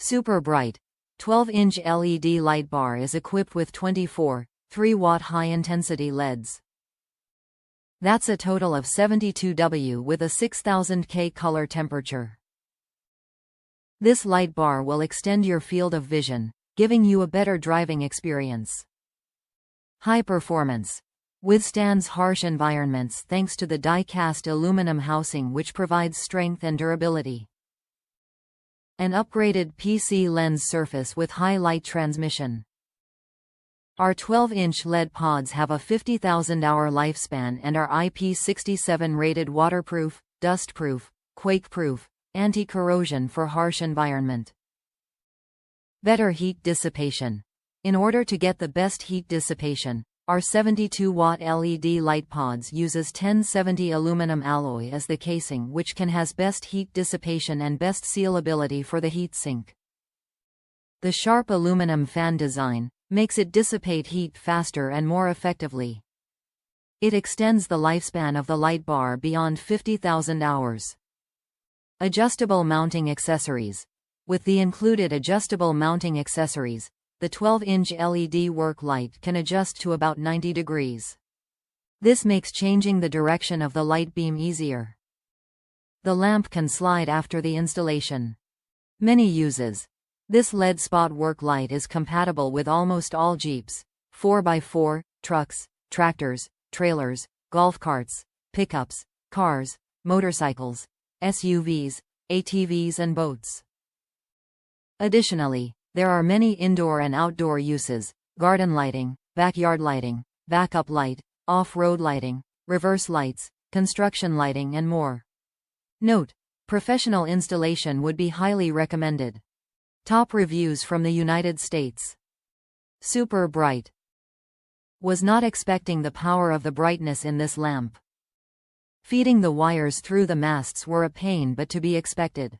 Super bright. 12-inch LED light bar is equipped with 24, 3-watt high-intensity LEDs. That's a total of 72W with a 6000K color temperature. This light bar will extend your field of vision, giving you a better driving experience. High performance. Withstands harsh environments thanks to the die-cast aluminum housing which provides strength and durability. An upgraded PC lens surface with high light transmission. Our 12-inch LED pods have a 50,000-hour lifespan and are IP67 rated waterproof, dustproof, quake-proof, anti-corrosion for harsh environment. Better heat dissipation. In order to get the best heat dissipation, our 72-watt LED light pods uses 1070 aluminum alloy as the casing, which has best heat dissipation and best sealability for the heatsink. The sharp aluminum fan design makes it dissipate heat faster and more effectively. It extends the lifespan of the light bar beyond 50,000 hours. Adjustable mounting accessories. With the included adjustable mounting accessories, the 12-inch LED work light can adjust to about 90 degrees. This makes changing the direction of the light beam easier. The lamp can slide after the installation. Many uses. This LED spot work light is compatible with almost all Jeeps, 4x4, trucks, tractors, trailers, golf carts, pickups, cars, motorcycles, SUVs, ATVs and boats. Additionally, there are many indoor and outdoor uses: garden lighting, backyard lighting, backup light, off-road lighting, reverse lights, construction lighting and more. Note: professional installation would be highly recommended. Top reviews from the United States. Super bright. Was not expecting the power of the brightness in this lamp. Feeding the wires through the masts were a pain, but to be expected.